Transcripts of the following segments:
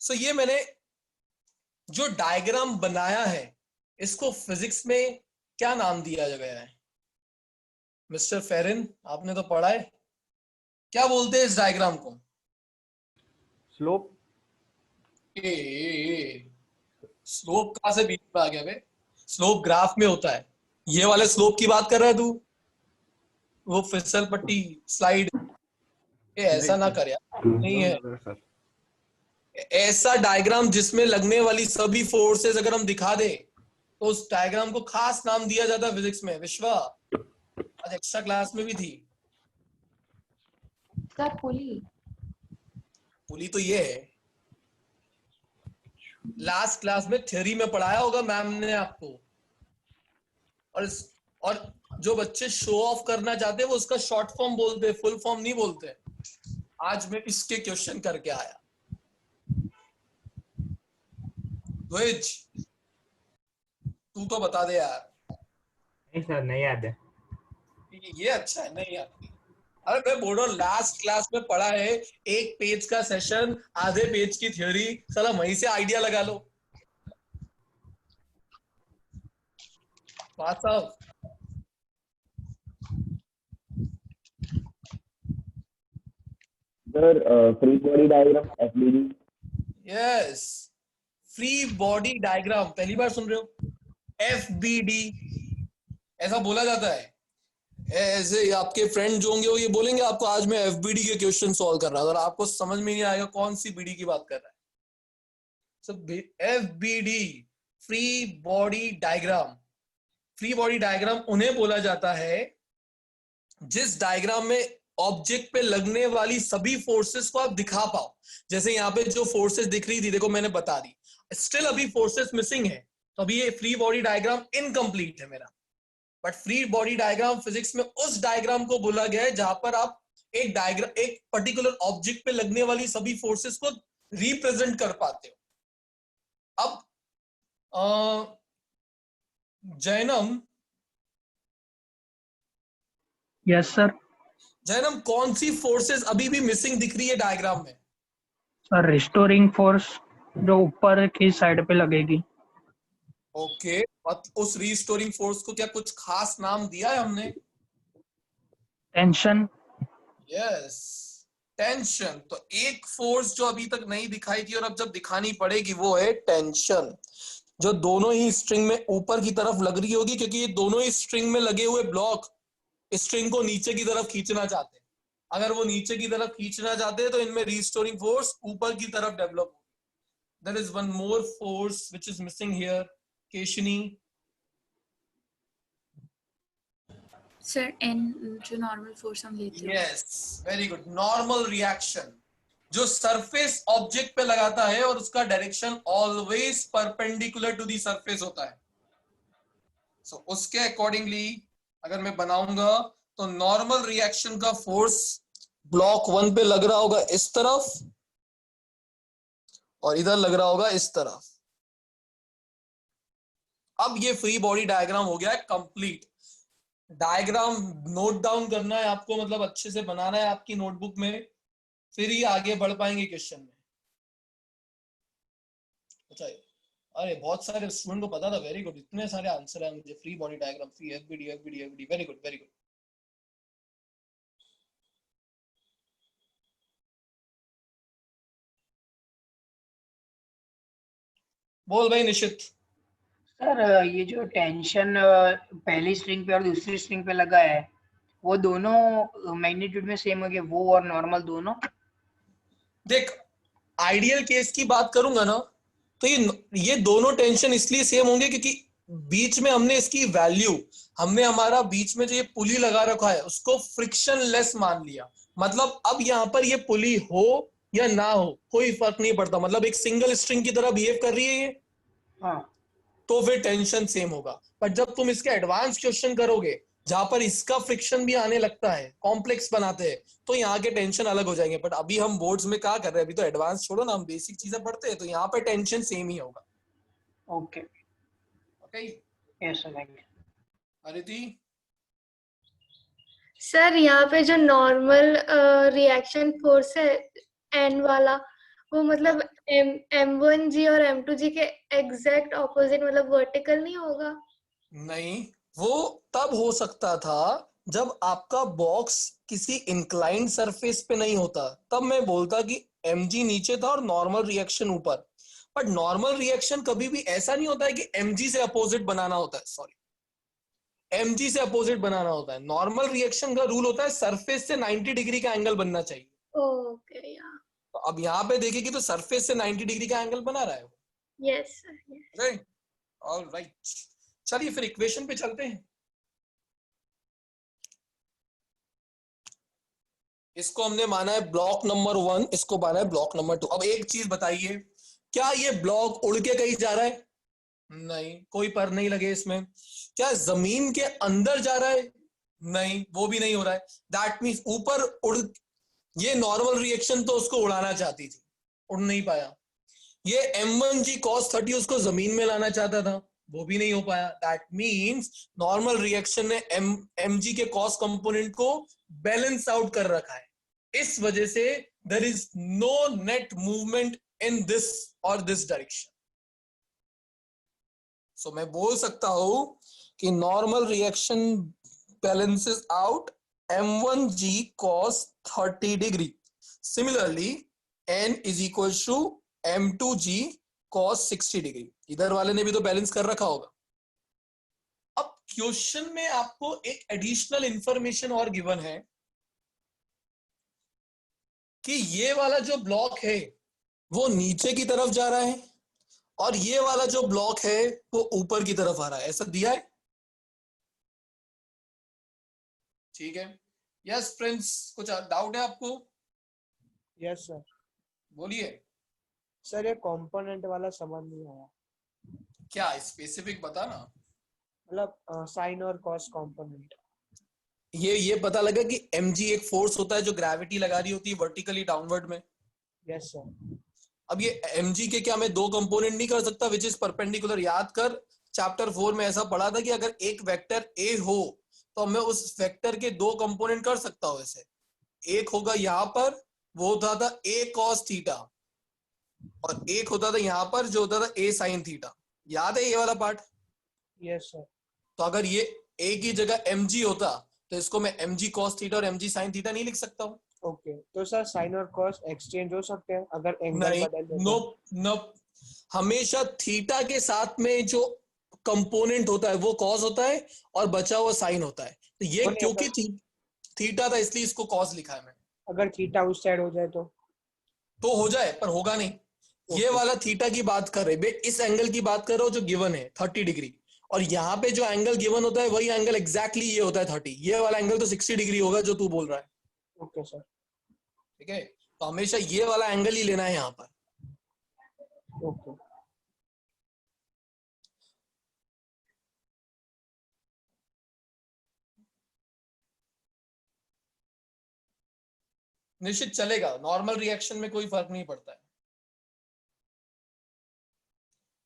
सो ये मैंने जो डायग्राम बनाया है इसको फिजिक्स में क्या नाम दिया गया है? मिस्टर फेरिन, आपने तो पढ़ा है, क्या बोलते हैं इस डायग्राम को? स्लोप। स्लोप कहां से बीच में आ गया बे? स्लोप ग्राफ में होता है। ये वाले स्लोप की बात कर रहा है तू? वो फिसल पट्टी स्लाइड, ये ऐसा ना कर यार, नहीं है। सर ऐसा डायग्राम जिसमें लगने वाली सभी फोर्सेस अगर हम दिखा दे तो उस डायग्राम को खास नाम दिया जाता है फिजिक्स में। विश्वा आज एक्स्ट्रा क्लास में भी थी। सर पुली। पुली तो ये है, लास्ट क्लास में थ्योरी में पढ़ाया होगा मैम ने आपको। और जो बच्चे शो ऑफ करना चाहते हैं वो उसका शॉर्ट फॉर्म बोलते हैं, फुल फॉर्म नहीं बोलते। आज मैं इसके क्वेश्चन करके आया। द्विज, तू तो बता दे यार। नहीं सर, नहीं याद है। ये अच्छा है, नहीं यार। अरे मैं बोल रहा हूँ लास्ट क्लास में पढ़ा है, एक पेज का सेशन, आधे पेज की थ्योरी, साला वहीं से आइडिया लगा लो। बात साहब, sir free body diagram FBD. Yes, free body diagram पहली बार सुन रहे हो? एफबीडी ऐसा बोला जाता है। ऐसे आपके फ्रेंड जो होंगे वो ये बोलेंगे आपको आज मैं एफबीडी के क्वेश्चन सॉल्व कर रहा हूं, अगर आपको समझ में नहीं आएगा कौन सी बीडी की बात कर रहा है। सब FBD, free body diagram. Free body diagram उन्हें बोला जाता है जिस डायग्राम में ऑब्जेक्ट पे लगने वाली सभी फोर्सेस को आप दिखा पाओ। जैसे यहाँ पे जो फोर्सेस दिख रही थी, देखो मैंने बता दी, स्टिल अभी फोर्सेस मिसिंग है, तो अभी ये फ्री बॉडी डायग्राम इनकम्प्लीट है मेरा। But free body diagram physics में उस डायग्राम को बोला गया है जहां पर आप एक डायग्राम, एक पर्टिकुलर ऑब्जेक्ट पे लगने वाली सभी फोर्सेस को रिप्रेजेंट कर पाते हो। अब जैनम, यस सर। जैनम कौन सी फोर्सेस अभी भी मिसिंग दिख रही है डायग्राम में? सर रिस्टोरिंग फोर्स जो ऊपर की साइड पे लगेगी। ओके, उस रीस्टोरिंग फोर्स को क्या कुछ खास नाम दिया है हमने? टेंशन। Yes, tension. तो एक फोर्स जो अभी तक नहीं दिखाई थी और अब जब दिखानी पड़ेगी वो है टेंशन, जो दोनों ही स्ट्रिंग में ऊपर की तरफ लग रही होगी, क्योंकि ये दोनों ही स्ट्रिंग में लगे हुए ब्लॉक स्ट्रिंग को नीचे की तरफ खींचना चाहते हैं। अगर वो नीचे की तरफ खींचना चाहते हैं तो इनमें रीस्टोरिंग फोर्स ऊपर की तरफ डेवलप होगी। There is one more force which is missing here, केशनी। सर एन, जो नॉर्मल फोर्स हम लेते हैं। Yes, very good. Normal reaction जो सरफेस ऑब्जेक्ट पे लगाता है और उसका direction always perpendicular to the surface होता है। सो उसके अकॉर्डिंगली अगर मैं बनाऊंगा तो नॉर्मल रिएक्शन का फोर्स ब्लॉक 1 पे लग रहा होगा इस तरफ और इधर लग रहा होगा इस तरफ। अब ये फ्री बॉडी डायग्राम हो गया है कंप्लीट। डायग्राम नोट डाउन करना है आपको, मतलब अच्छे से बनाना है आपकी नोटबुक में, फिर ही आगे बढ़ पाएंगे क्वेश्चन में। अच्छा, अरे बहुत सारे स्टूडेंट को पता था, वेरी गुड, इतने सारे आंसर है मुझे। Free body diagram, free FBD FBD FBD, very good very good. बोल भाई निशित। सर ये जो टेंशन पहली स्ट्रिंग पे और दूसरी स्ट्रिंग पे लगा है, वो दोनों मैग्नीट्यूड में सेम हो गए, वो और नॉर्मल दोनों? देख, आइडियल केस की बात करूंगा ना तो ये दोनों टेंशन इसलिए सेम होंगे क्योंकि बीच में हमने इसकी वैल्यू, हमने हमारा बीच में जो ये पुली लगा रखा है उसको फ्रिक्शन लेस मान लिया। मतलब अब यहां पर ये पुली हो या ना हो कोई फर्क नहीं पड़ता, मतलब एक सिंगल स्ट्रिंग की तरह बिहेव कर रही है ये, हाँ। तो फिर टेंशन सेम होगा। बट जब तुम इसके एडवांस क्वेश्चन करोगे जहां पर इसका फ्रिक्शन भी आने लगता है, कॉम्प्लेक्स बनाते हैं, तो यहाँ के टेंशन अलग हो जाएंगे। बट अभी हम बोर्ड्स में क्या कर रहे हैं, अभी तो एडवांस छोड़ो ना, हम बेसिक चीजें पढ़ते हैं, तो यहाँ पे टेंशन सेम ही होगा। Okay okay, yes sir, thank you. Aditi. Sir यहाँ पे जो नॉर्मल रिएक्शन फोर्स है एन वाला, वो मतलब M1G और M2G के एग्जैक्ट ऑपोजिट, मतलब वर्टिकल नहीं होगा? नहीं, वो तब हो सकता था जब आपका बॉक्स किसी इंक्लाइंड सरफेस पे नहीं होता, तब मैं बोलता कि mg नीचे था और नॉर्मल रिएक्शन ऊपर। बट नॉर्मल रिएक्शन कभी भी ऐसा नहीं होता है कि mg से अपोजिट बनाना होता है, सॉरी, mg से अपोजिट बनाना होता है। नॉर्मल रिएक्शन का रूल होता है सरफेस से 90 डिग्री का एंगल बनना चाहिए। ओके, या तो अब यहाँ पे देखेगी तो सरफेस से 90 डिग्री का एंगल बना रहा है वो, yes sir, yes. Right? Alright, चलिए फिर इक्वेशन पे चलते हैं। इसको हमने माना है ब्लॉक नंबर 1, इसको माना है ब्लॉक नंबर 2। अब एक चीज बताइए, क्या ये ब्लॉक उड़ के कहीं जा रहा है? नहीं, कोई पर नहीं लगे इसमें। क्या जमीन के अंदर जा रहा है? नहीं, वो भी नहीं हो रहा है। दैट मीन्स ऊपर उड़, ये नॉर्मल रिएक्शन तो उसको उड़ाना चाहती थी, उड़ नहीं पाया। ये m1g cos 30 उसको जमीन में लाना चाहता था, वो भी नहीं हो पाया। दैट मीन्स नॉर्मल रिएक्शन ने mg के cos कंपोनेंट को बैलेंस आउट कर रखा है। इस वजह से there is no net movement in this और दिस डायरेक्शन। सो मैं बोल सकता हूं कि normal reaction balances out m1g cos 30 degree. Similarly n is equal to m2g cos 60 degree. इधर वाले ने भी तो बैलेंस कर रखा होगा। अब क्वेश्चन में आपको एक एडिशनल इंफॉर्मेशन और गिवन है कि ये वाला जो ब्लॉक है वो नीचे की तरफ जा रहा है और ये वाला जो ब्लॉक है वो ऊपर की तरफ आ रहा है, ऐसा दिया है। ठीक है, यस फ्रेंड्स, कुछ डाउट है आपको? Yes sir. बोलिए। सर ये कंपोनेंट वाला समझ नहीं आया, क्या स्पेसिफिक बता ना। मतलब साइन और कॉस कंपोनेंट। ये पता लगा कि mg एक फोर्स होता है जो ग्रेविटी लगा रही होती है वर्टिकली डाउनवर्ड में। Yes sir. अब ये mg के क्या मैं दो कंपोनेंट नहीं कर सकता विच इज परपेंडिकुलर? याद कर, चैप्टर 4 में ऐसा पढ़ा था कि अगर एक वेक्टर a हो तो मैं उस वेक्टर के दो कंपोनेंट कर सकता हूं। ऐसे एक होगा यहाँ पर, वो होता था a cos थीटा, और एक होता था यहाँ पर जो होता था a sin थीटा। याद है ये वाला पार्ट? Yes sir. तो अगर ये a की जगह mg होता तो इसको मैं mg cos थीटा और mg sin थीटा नहीं लिख सकता हूँ। ओके, तो सर साइन और कॉस एक्सचेंज हो सकते हैं अगर एंगल नहीं, बदल दे नो तो? नो, हमेशा थीटा के साथ में जो कंपोनेंट होता है वो कॉस होता है और बचा हुआ साइन होता है। तो ये वो नहीं, क्योंकि थीटा था इसलिए इसको कॉस लिखा है मैंने। अगर थीटा उस साइड हो जाए तो हो जाए, पर होगा नहीं। ये वाला थीटा की बात कर रहे, इस एंगल की बात कर रहे हो जो गिवन है 30 डिग्री, और यहाँ पे जो एंगल गिवन होता है वही एंगल एग्जैक्टली ये होता है 30। ये वाला एंगल तो 60 डिग्री होगा जो तू बोल रहा है। Okay sir. ठीक है, तो हमेशा ये वाला एंगल ही लेना है यहाँ पर। ओके। निश्चित चलेगा, नॉर्मल रिएक्शन में कोई फर्क नहीं पड़ता है।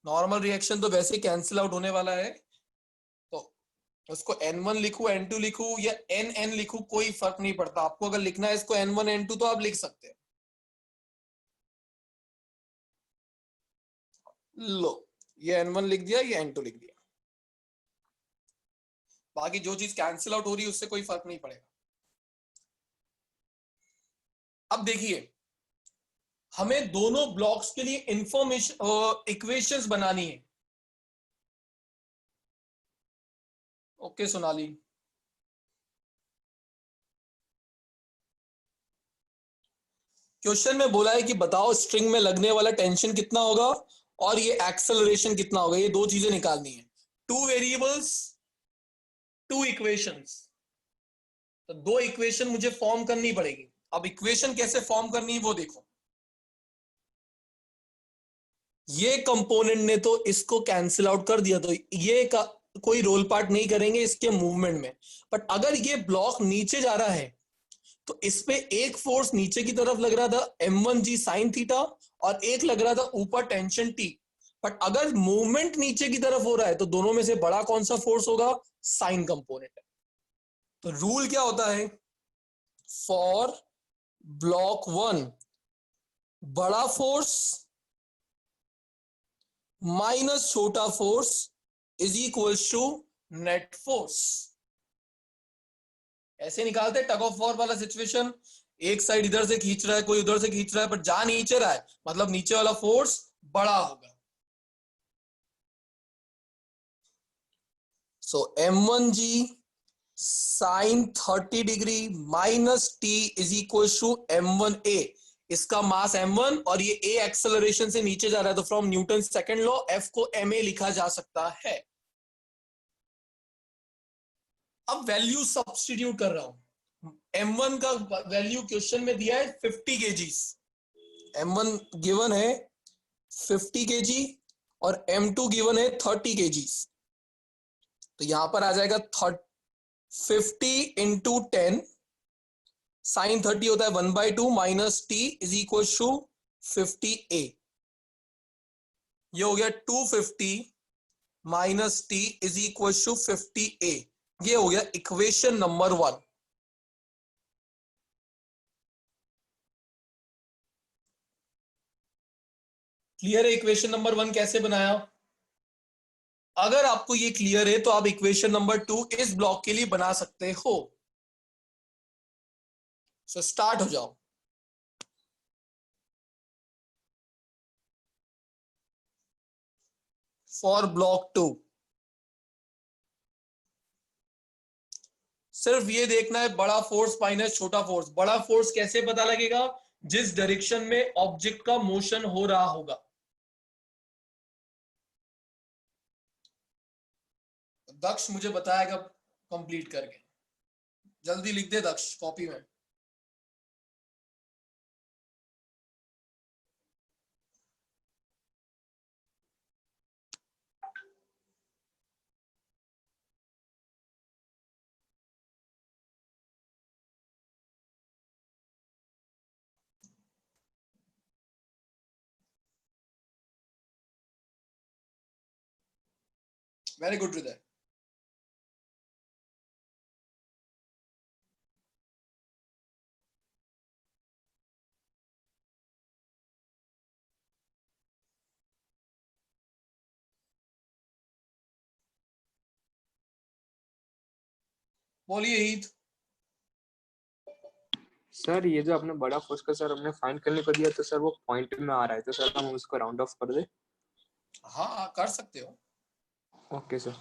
नॉर्मल रिएक्शन तो वैसे ही कैंसिल आउट होने वाला है, तो उसको n1 लिखूं n2 लिखूं या nn लिखूं कोई फर्क नहीं पड़ता। आपको अगर लिखना है इसको n1 n2 तो आप लिख सकते हैं। लो, ये n1 लिख दिया, ये n2 लिख दिया। बाकी जो चीज कैंसिल आउट हो रही है उससे कोई फर्क नहीं पड़ेगा। अब देखिए, हमें दोनों ब्लॉक्स के लिए इंफॉर्मेशन इक्वेशंस बनानी है। ओके सोनाली, क्वेश्चन में बोला है कि बताओ स्ट्रिंग में लगने वाला टेंशन कितना होगा और ये एक्सेलरेशन कितना होगा। ये दो चीजें निकालनी है, टू वेरिएबल्स, टू इक्वेशंस। तो दो इक्वेशन मुझे फॉर्म करनी पड़ेगी। अब इक्वेशन कैसे फॉर्म करनी है वो देखो। ये कंपोनेंट ने तो इसको कैंसिल आउट कर दिया, तो ये कोई रोल पार्ट नहीं करेंगे इसके मूवमेंट में। बट अगर ये ब्लॉक नीचे जा रहा है तो इसपे एक फोर्स नीचे की तरफ लग रहा था m1g sin थीटा और एक लग रहा था ऊपर टेंशन T। बट अगर मूवमेंट नीचे की तरफ हो रहा है तो दोनों में से बड़ा कौन सा फोर्स होगा? Sign component. तो रूल क्या होता है? फॉर ब्लॉक 1 बड़ा फोर्स माइनस छोटा force is equals to net force. ऐसे निकालते टग ऑफ वॉर वाला सिचुएशन। एक साइड इधर से खींच रहा है, कोई उधर से खींच रहा है, पर जा नीचे रहा है, मतलब नीचे वाला फोर्स बड़ा होगा। So m1g sine 30 degree minus t is equal to m1a। इसका मास m1 और ये a एक्सेलरेशन से नीचे जा रहा है, तो from Newton second law f को ma लिखा जा सकता है। अब वैल्यू सब्स्टिट्यूट कर रहा हूं। m1 का वैल्यू क्वेश्चन में दिया है 50 kg, m1 गिवन है 50 kg और m2 गिवन है 30 kg। तो यहां पर आ जाएगा 50 इंटू 10 साइन 30 होता है 1/2 minus T is equal to 50a। ये हो गया 250 minus T is equal to 50a। ये हो गया इक्वेशन नंबर 1। क्लियर है इक्वेशन नंबर 1 कैसे बनाया? अगर आपको ये क्लियर है तो आप इक्वेशन नंबर 2 इस ब्लॉक के लिए बना सकते हो। सो स्टार्ट हो जाओ। फॉर ब्लॉक 2 सिर्फ ये देखना है बड़ा फोर्स माइनस छोटा फोर्स। बड़ा फोर्स कैसे पता लगेगा? जिस डायरेक्शन में ऑब्जेक्ट का मोशन हो रहा होगा। दक्ष मुझे बताएगा कंप्लीट करके। जल्दी लिख दे दक्ष कॉपी में। वेरी गुड हृदय। बोलिए ईद। सर ये जो आपने बड़ा फोर्स का सर हमने फाइंड करने को दिया, तो सर वो पॉइंट में आ रहा है, तो सर हम उसको राउंड ऑफ कर दे। हाँ कर सकते हो। Okay sir.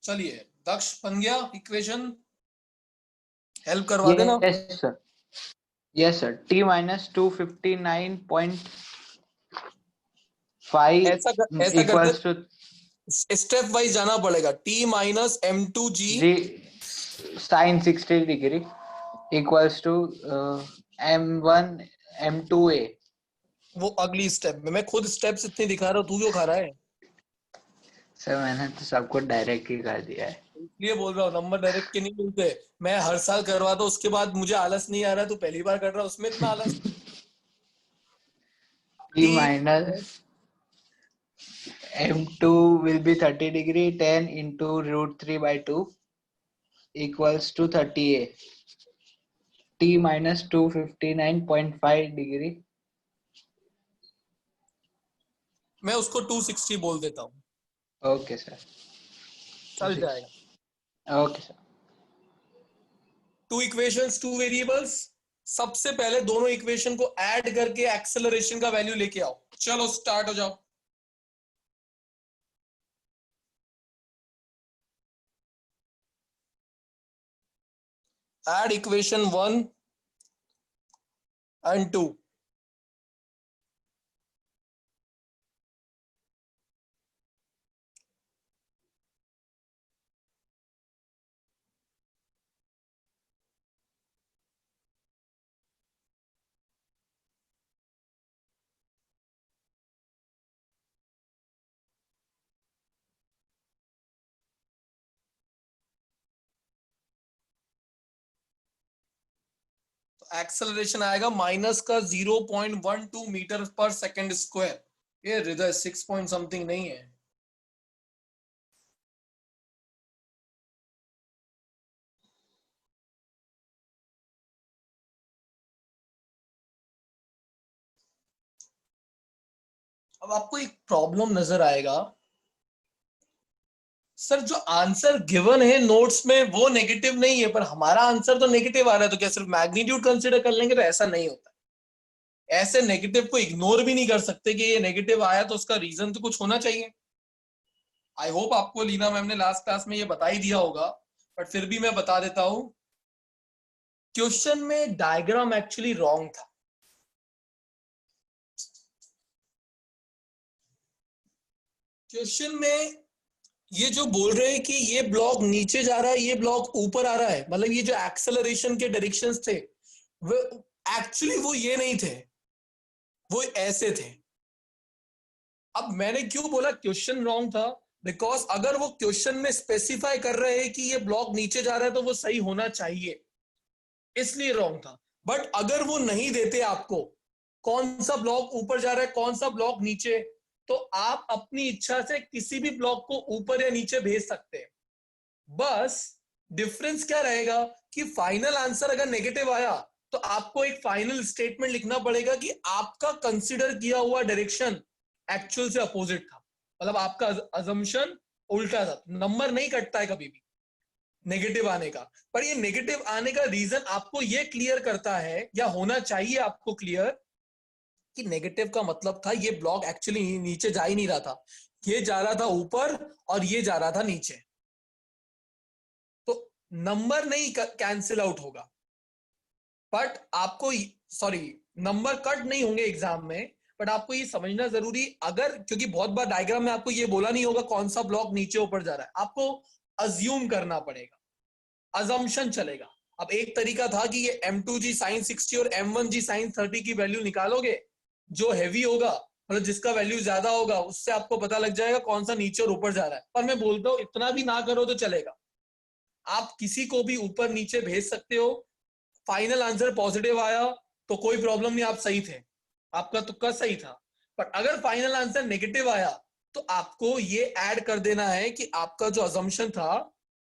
चलिए दक्ष बन गया इक्वेशन, हेल्प करवा देना। Yes sir, yes sir. t minus 259.5 ऐसा करते इक्वल्स टू स्टेप वाइज जाना पड़ेगा। t minus m2g G sine 60 degree equals to m1 m2a। वो अगली स्टेप में। मैं खुद स्टेप्स इतने दिखा रहा हूँ, तू क्यों खा रहा है? सर मैंने तो सबको डायरेक्ट ही कर दिया है। इसलिए बोल रहा हूँ नंबर डायरेक्ट के नहीं मिलते। मैं हर साल करवाता हूँ, उसके बाद मुझे आलस नहीं आ रहा है, तू पहली बार कर रहा है उसमें इतना आलस। t minus m2 will be 30 degree 10 into root 3 by 2 equals to 30a। t minus 259.5 degree। मैं उसको 260 बोल देता हूँ, ओके सर, चल जाएगा। Okay sir. Two equations two variables. सबसे पहले दोनों इक्वेशन को ऐड करके एक्सेलरेशन का वैल्यू लेके आओ। चलो स्टार्ट हो जाओ। Add equation 1 and 2। एक्सेलरेशन आएगा माइनस का 0.12 मीटर पर सेकेंड स्क्वायर। ये हृदय 6 पॉइंट समथिंग नहीं है। अब आपको एक प्रॉब्लम नजर आएगा, सर जो आंसर गिवन है नोट्स में वो नेगेटिव नहीं है, पर हमारा आंसर तो नेगेटिव आ रहा है, तो क्या सिर्फ मैग्नीट्यूड कंसीडर कर लेंगे? तो ऐसा नहीं होता। ऐसे नेगेटिव को इग्नोर भी नहीं कर सकते कि ये नेगेटिव आया तो उसका रीजन तो कुछ होना चाहिए। आई होप आपको लीना मैम ने लास्ट क्लास में ये बता ही दिया होगा, बट फिर भी मैं बता देता हूं। क्वेश्चन में डायग्राम एक्चुअली रॉन्ग था। क्वेश्चन में ये जो बोल रहे हैं कि ये ब्लॉक नीचे जा रहा है, ये ब्लॉक ऊपर आ रहा है, मतलब ये जो एक्सेलरेशन के डायरेक्शंस थे वो एक्चुअली वो ये नहीं थे, वो ऐसे थे। अब मैंने क्यों बोला क्वेश्चन रॉन्ग था? बिकॉज अगर वो क्वेश्चन में स्पेसिफाई कर रहे हैं कि ये ब्लॉक नीचे जा रहा है तो वो सही होना चाहिए, इसलिए रॉन्ग था। बट अगर वो नहीं देते आपको कौन सा ब्लॉक ऊपर जा रहा है कौन सा ब्लॉक नीचे, तो आप अपनी इच्छा से किसी भी ब्लॉक को ऊपर या नीचे भेज सकते हैं। बस डिफरेंस क्या रहेगा कि फाइनल आंसर अगर नेगेटिव आया तो आपको एक फाइनल स्टेटमेंट लिखना पड़ेगा कि आपका कंसीडर किया हुआ डायरेक्शन एक्चुअल से अपोजिट था, मतलब आपका अजम्पशन उल्टा था। नंबर नहीं कटता है कभी भी नेगेटिव आने का, पर ये नेगेटिव आने का रीजन आपको ये क्लियर करता है, या होना चाहिए आपको क्लियर, कि नेगेटिव का मतलब था ये ब्लॉक एक्चुअली नीचे जा ही नहीं रहा था, ये जा रहा था ऊपर और ये जा रहा था नीचे। तो नंबर नहीं कैंसिल आउट होगा, बट आपको नंबर कट नहीं होंगे एग्जाम में, बट आपको ये समझना जरूरी, अगर क्योंकि बहुत बार डायग्राम में आपको ये बोला नहीं होगा कौन सा ब्लॉक नीचे ऊपर जा रहा है, आपको अज्यूम करना पड़ेगा, अजम्पशन चलेगा। अब एक तरीका था कि ये M2G sin 60 और M1G sin 30 की वैल्यू निकालोगे, जो हैवी होगा मतलब जिसका वैल्यू ज्यादा होगा उससे आपको पता लग जाएगा कौन सा नीचे और ऊपर जा रहा है। पर मैं बोलता हूं इतना भी ना करो तो चलेगा, आप किसी को भी ऊपर नीचे भेज सकते हो। फाइनल आंसर पॉजिटिव आया तो कोई प्रॉब्लम नहीं, आप सही थे, आपका तुक्का सही था। पर अगर फाइनल आंसर नेगेटिव आया तो आपको ये ऐड कर देना है कि आपका जो अजम्पशन था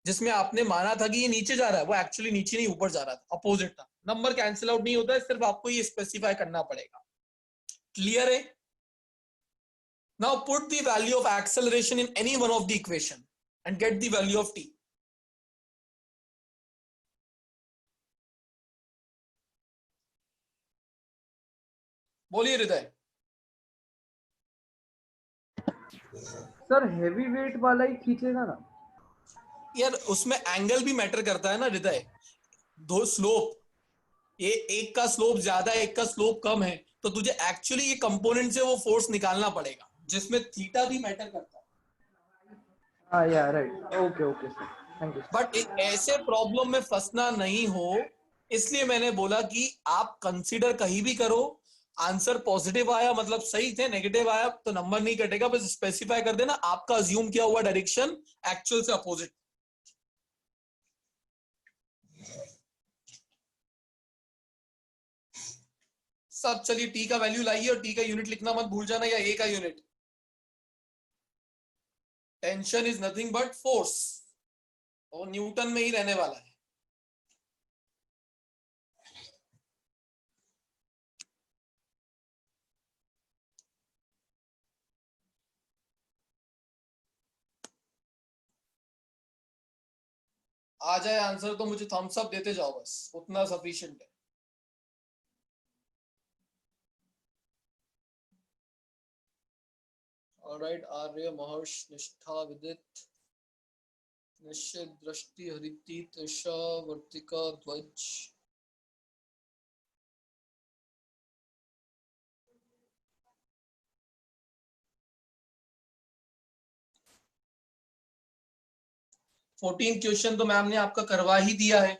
जिसमें आपने माना था कि ये नीचे जा रहा है वो एक्चुअली नीचे नहीं ऊपर जा रहा था, अपोजिट था। नंबर कैंसिल आउट नहीं होता है, सिर्फ आपको ये स्पेसिफाई करना पड़ेगा। क्लियर है? Now put the value of acceleration in any one of the equation and get the value of t। बोलिए हृदय। सर हेवी वेट वाला ही खींचेगा ना? यार उसमें एंगल भी मैटर करता है ना हृदय, दो स्लोप, ये एक का स्लोप ज्यादा है एक का स्लोप कम है, तो तुझे एक्चुअली ये कंपोनेंट से वो फोर्स निकालना पड़ेगा जिसमें थीटा भी मैटर करता है। हाँ या right, okay okay sir, thank you. But ऐसे प्रॉब्लम में फंसना नहीं हो, इसलिए मैंने बोला कि आप कंसीडर कहीं भी करो, आंसर पॉजिटिव आया मतलब सही थे, नेगेटिव आया तो नंबर नहीं कटेगा, बस स्पेसिफाई कर देना आपका अज्यूम किया हुआ डायरेक्शन एक्चुअल से अपोजिट। सब चलिए टी का वैल्यू लाइए और टी का यूनिट लिखना मत भूल जाना, या ए का unit. Tension is nothing but force, और न्यूटन में ही रहने वाला है। आ जाए आंसर तो मुझे थम्स अप देते जाओ, बस उतना सफिशिएंट है। ऑलराइट, आर्य महर्ष निष्ठा विदित निश्चित दृष्टि हरिति तृषा वर्तिका ध्वज। फोर्टीन क्वेश्चन तो मैम ने आपका करवा ही दिया है,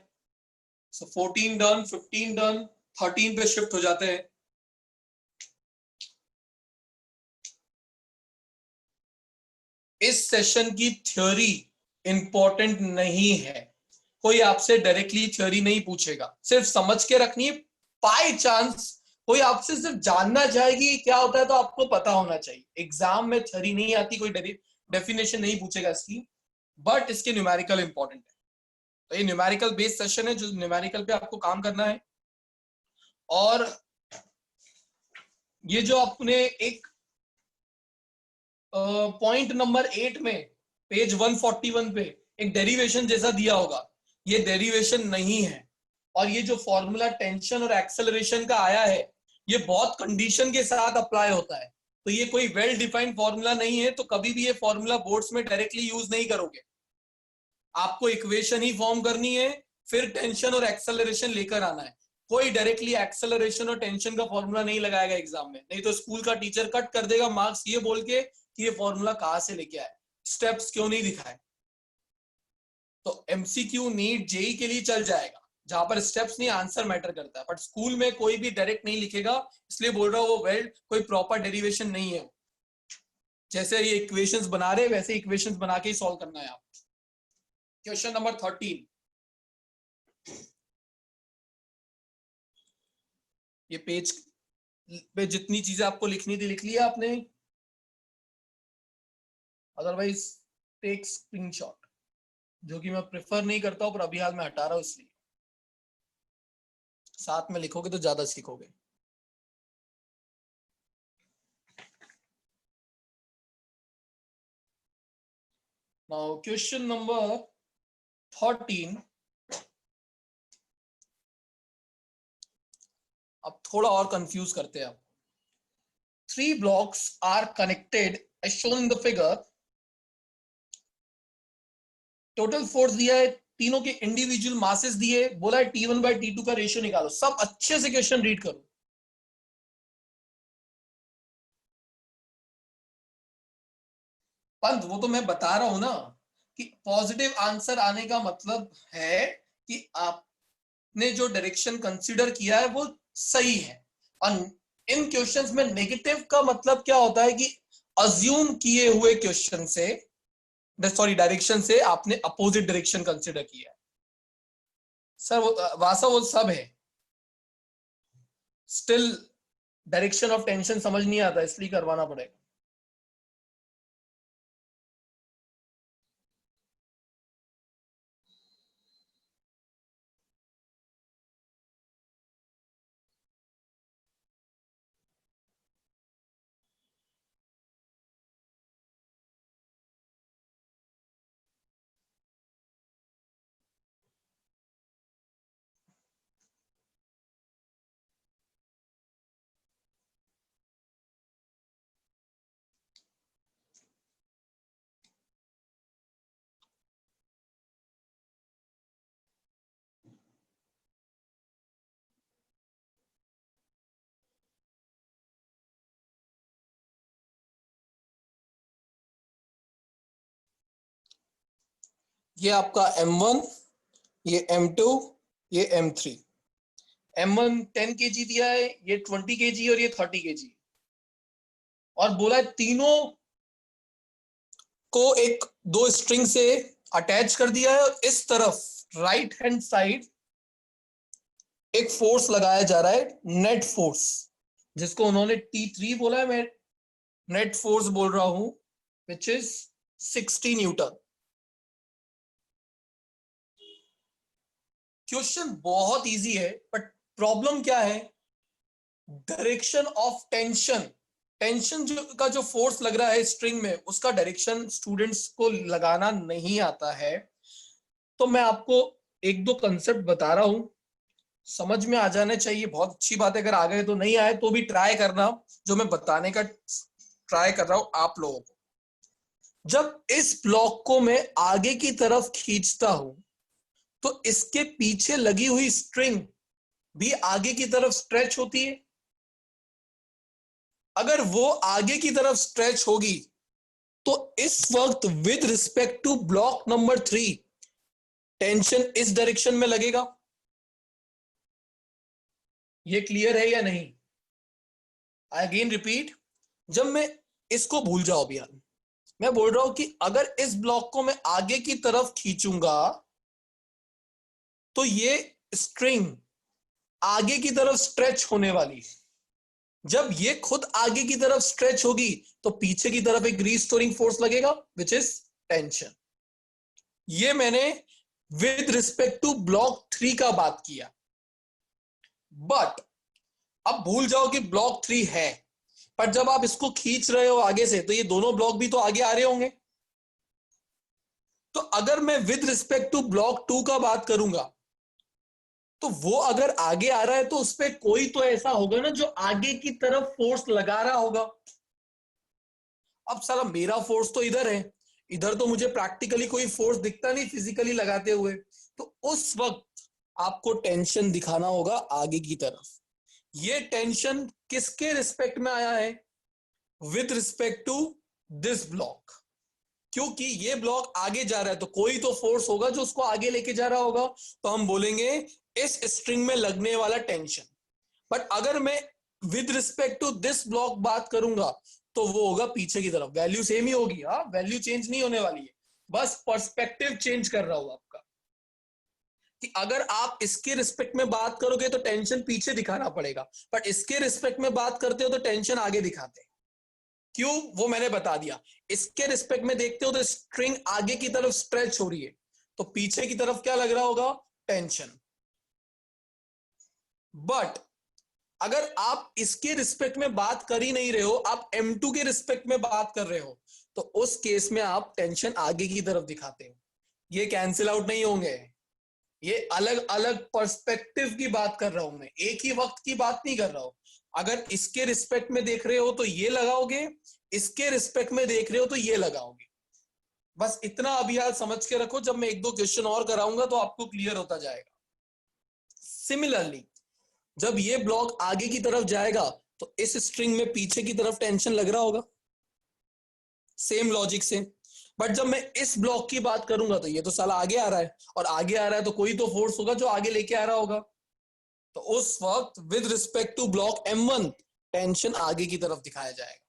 सो 14 डन, 15 डन, 13 पे शिफ्ट हो जाते हैं। इस सेशन की थ्योरी इंपॉर्टेंट नहीं है, कोई आपसे डायरेक्टली थ्योरी नहीं पूछेगा, सिर्फ समझ के रखनी है। बाय चांस कोई आपसे सिर्फ जानना चाहेगी क्या होता है तो आपको पता होना चाहिए। एग्जाम में थ्योरी नहीं आती, कोई डेफिनेशन नहीं पूछेगा इसकी, बट इसके न्यूमेरिकल इंपॉर्टेंट है। तो ये न्यूमेरिकल बेस्ड सेशन है, जो न्यूमेरिकल पे आपको काम करना है। और ये जो आपने एक पॉइंट नंबर 8 में पेज 141 पे एक डेरिवेशन जैसा दिया होगा, ये डेरिवेशन नहीं है। और ये जो फॉर्मूला टेंशन और एक्सेलरेशन का आया है ये बहुत कंडीशन के साथ अप्लाई होता है, तो ये कोई वेल डिफाइंड फॉर्मूला नहीं है, तो कभी भी ये फॉर्मूला बोर्ड्स में डायरेक्टली यूज नहीं करोगे। आपको इक्वेशन ही फॉर्म करनी है, फिर टेंशन और एक्सेलरेशन लेकर आना है। कोई डायरेक्टली एक्सेलरेशन और टेंशन का फॉर्मूला नहीं लगाएगा एग्जाम में, नहीं तो स्कूल का टीचर कट कर देगा मार्क्स ये बोल के कि ये फॉर्मूला कहां से लेके आए, स्टेप्स क्यों नहीं दिखाए। तो एमसीक्यू नीट जेई के लिए चल जाएगा जहां पर स्टेप्स नहीं आंसर मैटर करता है, बट स्कूल में कोई भी डायरेक्ट नहीं लिखेगा, इसलिए बोल रहा हूं वो वेल कोई प्रॉपर डेरिवेशन नहीं है। जैसे ये इक्वेशंस बना रहे वैसे इक्वेशंस बना के ही सॉल्व करना है आप। क्वेश्चन नंबर 13, ये पेज पे जितनी चीजें आपको लिखनी थी लिख लिया आपने, अदरवाइज टेक स्क्रीनशॉट, जो कि मैं प्रेफर नहीं करता हूं पर अभी हाल में हटा रहा हूं, इसलिए साथ में लिखोगे तो ज्यादा सीखोगे। नाउ क्वेश्चन नंबर 13, अब थोड़ा और कंफ्यूज करते हैं आप। 3 blocks are connected as shown in the figure. Total force दिया है, तीनों के इंडिविजुअल मासेस दिए, बोला है T1/T2 का रेशियो निकालो। सब अच्छे से क्वेश्चन रीड करो। पंत वो तो मैं बता रहा हूं ना कि पॉजिटिव आंसर आने का मतलब है कि आपने जो डायरेक्शन कंसीडर किया है वो सही है, और इन क्वेश्चंस में नेगेटिव का मतलब क्या होता है कि अज्यूम किए हुए क्वेश्चन से, सॉरी डायरेक्शन से आपने अपोजिट डायरेक्शन कंसीडर किया है। सर वो सब है, स्टिल डायरेक्शन ऑफ टेंशन समझ नहीं आता, इसलिए करवाना पड़ेगा। ये आपका M1, ये M2, ये M3। M1 10 kg दिया है, ये 20 kg और ये 30 kg, और बोला है तीनों को एक 2 स्ट्रिंग से अटैच कर दिया है, और इस तरफ राइट हैंड साइड एक फोर्स लगाया जा रहा है, नेट फोर्स, जिसको उन्होंने T3 बोला है, मैं नेट फोर्स बोल रहा हूं, विच इज 60 न्यूटन। क्वेश्चन बहुत इजी है, बट प्रॉब्लम क्या है, डायरेक्शन ऑफ टेंशन, टेंशन का जो फोर्स लग रहा है स्ट्रिंग में, उसका डायरेक्शन स्टूडेंट्स को लगाना नहीं आता है। तो मैं आपको 1-2 कंसेप्ट बता रहा हूं, समझ में आ जाने चाहिए, बहुत अच्छी बात है। अगर आ गए तो, नहीं आए तो भी ट्राई करना, जो मैं बताने का ट्राई कर रहा हूं आप लोगों को। जब इस ब्लॉक को मैं आगे की तरफ खींचता हूं तो इसके पीछे लगी हुई स्ट्रिंग भी आगे की तरफ स्ट्रेच होती है। अगर वो आगे की तरफ स्ट्रेच होगी तो इस वक्त with respect to block number 3 tension इस डायरेक्शन में लगेगा। ये क्लियर है या नहीं? आई अगेन रिपीट, जब मैं इसको भूल जाओ भैया, मैं बोल रहा हूं कि अगर इस ब्लॉक को मैं आगे की तरफ खींचूंगा तो ये स्ट्रिंग आगे की तरफ स्ट्रेच होने वाली है। जब ये खुद आगे की तरफ स्ट्रेच होगी तो पीछे की तरफ एक रीस्टोरिंग फोर्स लगेगा, विच इज टेंशन। ये मैंने विद रिस्पेक्ट टू ब्लॉक 3 का बात किया। बट अब भूल जाओ कि ब्लॉक 3 है, पर जब आप इसको खींच रहे हो आगे से तो ये दोनों ब्लॉक भी तो आगे आ रहे होंगे। तो अगर मैं विद रिस्पेक्ट टू ब्लॉक 2 का बात करूंगा तो वो अगर आगे आ रहा है तो उसपे कोई तो ऐसा होगा ना जो आगे की तरफ फोर्स लगा रहा होगा। अब साला मेरा फोर्स तो इधर है, इधर तो मुझे प्रैक्टिकली कोई फोर्स दिखता नहीं फिजिकली लगाते हुए, तो उस वक्त आपको टेंशन दिखाना होगा आगे की तरफ। ये टेंशन किसके रिस्पेक्ट में आया है? With respect to this block, क्योंकि ये ब्लॉक आगे जा रहा है तो कोई तो फोर्स होगा जो उसको आगे लेके जा रहा होगा, तो हम बोलेंगे इस स्ट्रिंग में लगने वाला टेंशन। बट अगर मैं with respect to this block बात करूंगा तो वो होगा पीछे की तरफ, वैल्यू सेम ही होगी। हाँ, वैल्यू चेंज नहीं होने वाली है, बस पर्सपेक्टिव चेंज कर रहा हूं आपका कि अगर आप इसके रिस्पेक्ट में बात करोगे तो टेंशन पीछे दिखाना पड़ेगा, बट इसके रिस्पेक्ट में बात करते हो तो टेंशन आगे दिखाते हैं। क्यों, वो मैंने बता दिया। इसके रिस्पेक्ट में देखते हो तो स्ट्रिंग आगे की तरफ स्ट्रेच हो रही है, तो पीछे की तरफ क्या लग रहा होगा? टेंशन। बट अगर आप इसके रिस्पेक्ट में बात कर ही नहीं रहे हो, आप M2 के रिस्पेक्ट में बात कर रहे हो, तो उस केस में आप टेंशन आगे की तरफ दिखाते हो। ये कैंसिल आउट नहीं होंगे, ये अलग अलग पर्सपेक्टिव की बात कर रहा हूं मैं, एक ही वक्त की बात नहीं कर रहा हूं। अगर इसके रिस्पेक्ट में देख रहे हो तो ये लगाओगे, इसके रिस्पेक्ट में देख रहे हो तो ये लगाओगे। बस इतना अभी आज समझ के रखो, जब मैं एक दो क्वेश्चन और कराऊंगा तो आपको क्लियर होता जाएगा। सिमिलरली जब ये ब्लॉक आगे की तरफ जाएगा तो इस स्ट्रिंग में पीछे की तरफ टेंशन लग रहा होगा, सेम लॉजिक से। बट जब मैं इस ब्लॉक की बात करूंगा तो ये तो साला आगे आ रहा है, और आगे आ रहा है तो कोई तो फोर्स होगा जो आगे लेके आ रहा होगा, तो उस वक्त with respect to block M1 tension आगे की तरफ दिखाया जाएगा।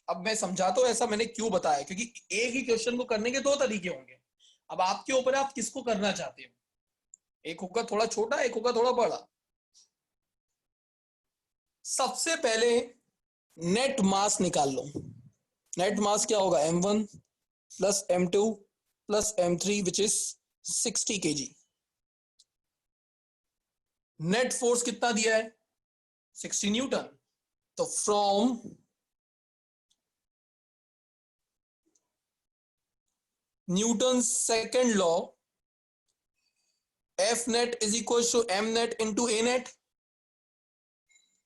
अब मैं समझाता हूं ऐसा मैंने क्यों बताया, क्योंकि एक ही क्वेश्चन को करने के दो तरीके होंगे। अब आपके ऊपर है आप किसको करना चाहते हो, एक होगा थोड़ा छोटा, एक होगा थोड़ा बड़ा। सबसे पहले नेट मास निकाल लो। नेट मास क्या होगा? M1 plus M2 plus M3 which is 60 kg। Net force कितना दिया है? 60 न्यूटन। तो from Newton second law F net is equal to M net into A net।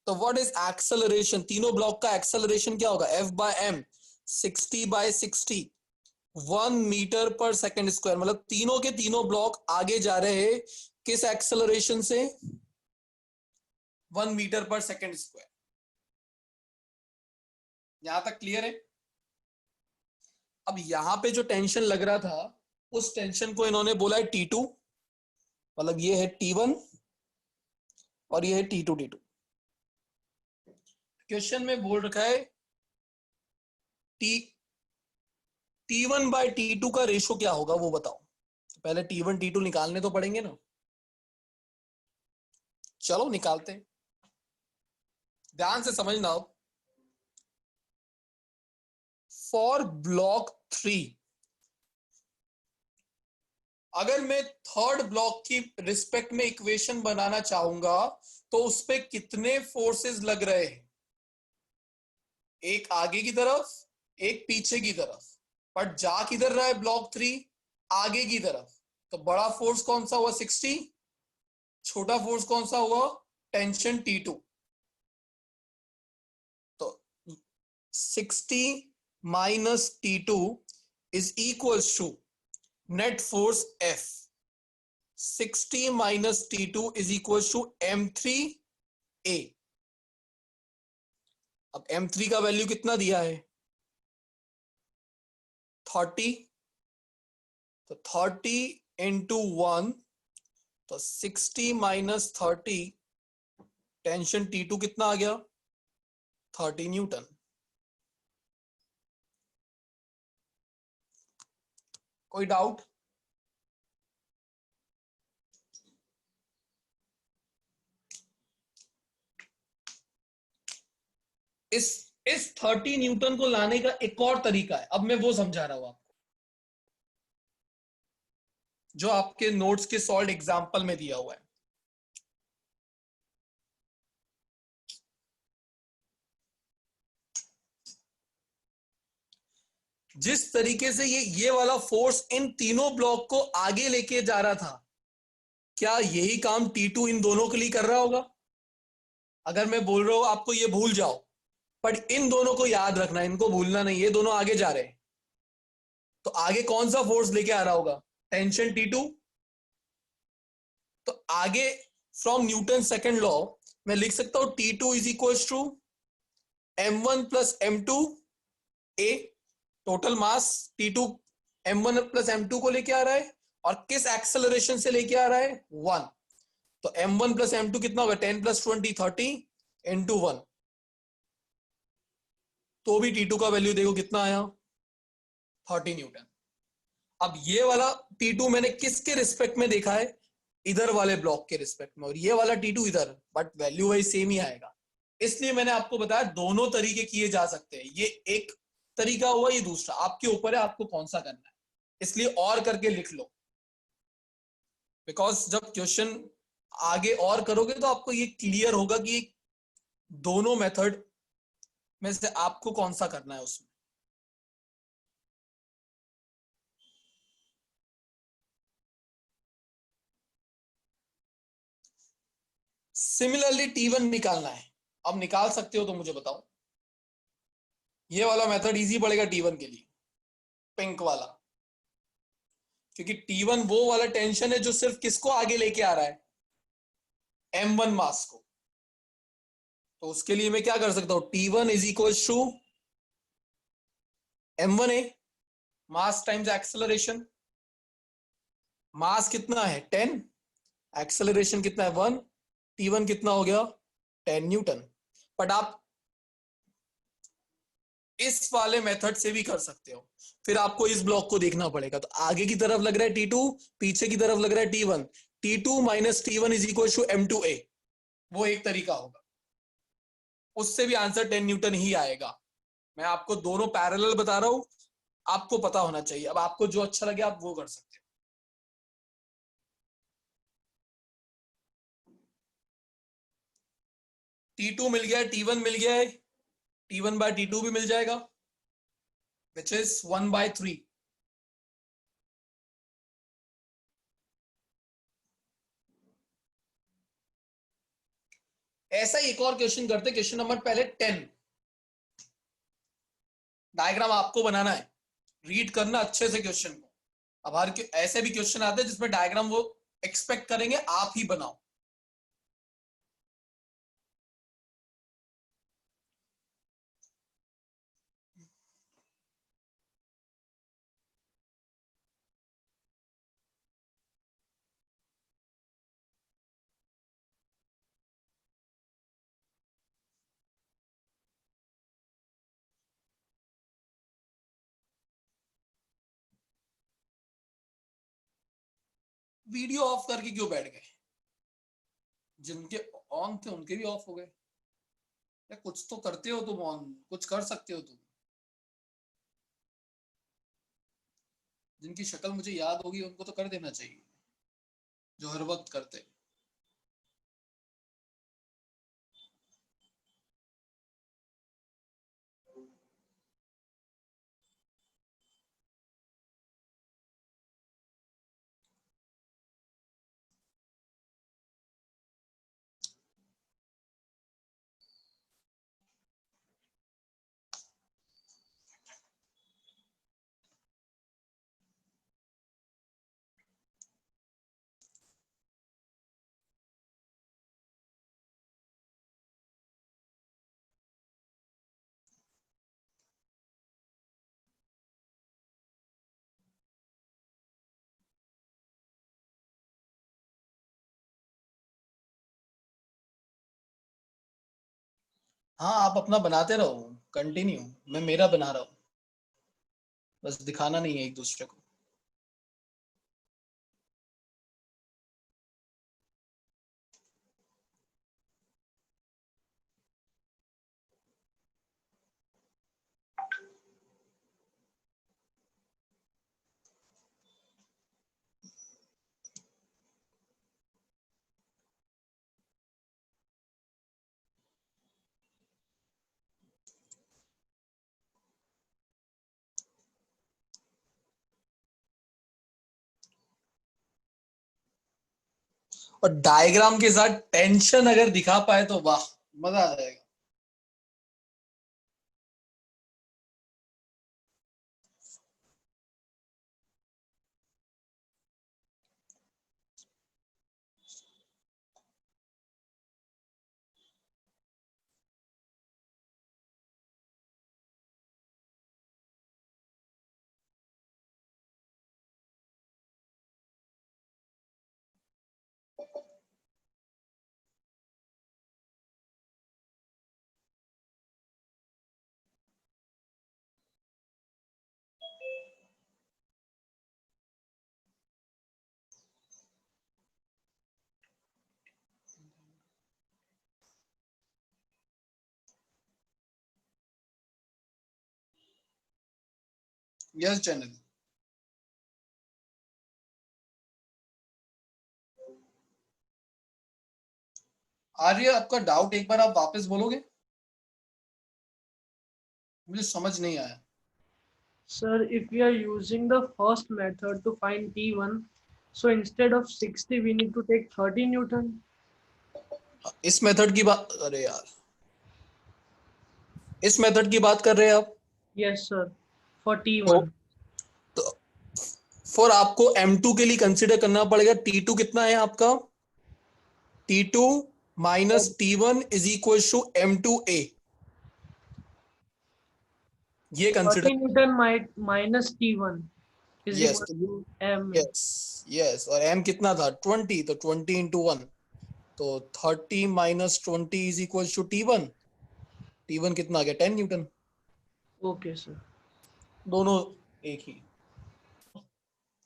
तो व्हाट इज एक्सेलरेशन? तीनों ब्लॉक का एक्सेलरेशन क्या होगा? F by M 60/60 1 metre per second square. मतलब तीनों के तीनों ब्लॉक आगे जा रहे हैं किस एक्सेलरेशन से? 1 मीटर पर सेकेंड स्क्वायर। यहां तक क्लियर है? अब यहां पे जो टेंशन लग रहा था उस टेंशन को इन्होंने बोला है T2, मतलब ये है T1 और ये है T2 T2। क्वेश्चन में बोल रखा है T1 बाय T2 का रेशो क्या होगा वो बताओ। पहले T1 T2 निकालने तो पड़ेंगे ना, चलो निकालते हैं, ध्यान से समझना। फॉर ब्लॉक 3 अगर मैं थर्ड ब्लॉक की रिस्पेक्ट में इक्वेशन बनाना चाहूंगा तो उस पे कितने फोर्सेस लग रहे हैं? एक आगे की तरफ, एक पीछे की तरफ। पर जा किधर रहा है ब्लॉक 3? आगे की तरफ। तो बड़ा फोर्स कौन सा हुआ? 60। छोटा फोर्स कौन सा हुआ? Tension T2। तो 60 minus T2 is equals to net force F। 60 minus T2 is equals to M3A। अब M3 का वैल्यू कितना दिया है? 30। तो 30 इंटू 1, तो 60 माइनस 30, टेंशन T2 कितना आ गया? 30 न्यूटन। कोई डाउट? इस 30 न्यूटन को लाने का एक और तरीका है, अब मैं वो समझा रहा हूं आपको जो आपके नोट्स के सॉल्व एग्जांपल में दिया हुआ है। जिस तरीके से ये वाला फोर्स इन तीनों ब्लॉक को आगे लेके जा रहा था, क्या यही काम T2 इन दोनों के लिए कर रहा होगा? अगर मैं बोल रहा हूं आपको ये भूल जाओ, बट इन दोनों को याद रखना, इनको भूलना नहीं, ये दोनों आगे जा रहे हैं, तो आगे कौन सा फोर्स लेके आ रहा होगा? Tension T2। तो आगे फ्रॉम न्यूटन सेकंड लॉ मैं लिख सकता हूं T2 is equal to m1 plus m2 a, total mass T2 m1 plus m2 को लेके आ रहा है, और किस एक्सेलरेशन से लेके आ रहा है? 1। तो m1 प्लस m2 कितना होगा? 10 प्लस 20 30 इंटू 1, तो भी T2 का वैल्यू देखो कितना आया? 30 न्यूटन। अब ये वाला T2 मैंने किसके रिस्पेक्ट में देखा है? इधर वाले ब्लॉक के रिस्पेक्ट में, और ये वाला T2 इधर, बट वैल्यू वही सेम ही आएगा। इसलिए मैंने आपको बताया दोनों तरीके किए जा सकते हैं। ये एक तरीका हुआ, ये दूसरा, आपके ऊपर है आपको कौन सा करना है। इसलिए और करके लिख लो, बिकॉज जब क्वेश्चन आगे और करोगे तो आपको ये क्लियर होगा कि दोनों मेथड में से आपको कौन सा करना है उसमें। सिमिलरली T1 निकालना है, अब निकाल सकते हो तो मुझे बताओ। ये वाला मेथड इजी पड़ेगा T1 के लिए, पिंक वाला, क्योंकि T1 वो वाला टेंशन है जो सिर्फ किसको आगे लेके आ रहा है? m1 मास को। तो उसके लिए मैं क्या कर सकता हूं? T1 is equal to m1a mass times acceleration. Mass कितना है? 10, एक्सेलरेशन कितना है? 1। T1 कितना हो गया? 10 न्यूटन। बट आप इस वाले मेथड से भी कर सकते हो। फिर आपको इस ब्लॉक को देखना पड़ेगा, तो आगे की तरफ लग रहा है T2, पीछे की तरफ लग रहा है T1। T2 minus T1 is equal to M2A, वो एक तरीका होगा, उससे भी आंसर 10 न्यूटन ही आएगा। मैं आपको दोनों पैरेलल बता रहा हूं, आपको पता होना चाहिए। अब आपको जो अच्छा लगे आप वो कर सकते हो। T2 मिल गया है, T1 मिल गया है, T1 बाय T2 भी मिल जाएगा, विच इज 1/3। ऐसा ही एक और क्वेश्चन करते, क्वेश्चन नंबर पहले 10। डायग्राम आपको बनाना है, रीड करना अच्छे से क्वेश्चन को। अब हर ऐसे भी क्वेश्चन आते हैं जिसमें डायग्राम वो एक्सपेक्ट करेंगे आप ही बनाओ। वीडियो ऑफ करके क्यों बैठ गए? जिनके ऑन थे उनके भी ऑफ हो गए। या कुछ तो करते हो तुम, ऑन कुछ कर सकते हो तुम। जिनकी शक्ल मुझे याद होगी उनको तो कर देना चाहिए, जो हर वक्त करते। हाँ, आप अपना बनाते रहो, कंटिन्यू। मैं मेरा बना रहा हूँ, बस दिखाना नहीं है एक दूसरे को। और डायग्राम के साथ टेंशन अगर दिखा पाए तो वाह, मजा आ जाएगा। Yes channel. आर्य, आपका डाउट एक बार आप वापस बोलोगे? मुझे समझ नहीं आया। Sir, if we are using the first method to find T1, so instead of 60, we need to take 30 Newton. इस मेथड की बात, अरे यार, इस मेथड की बात कर रहे हैं आप? Yes, sir. For T1. तो फॉर आपको M2 के लिए कंसीडर करना पड़ेगा। T2 कितना है आपका? T2 minus T1 is equal to M2A। ये 30 consider, Newton minus T1 is yes equal to M. Yes yes, और M कितना था? 20, तो 20 इंटू 1, तो 30 minus 20 is equal to T1। T1 कितना आ गया? 10 न्यूटन। Okay, sir. दोनों एक ही।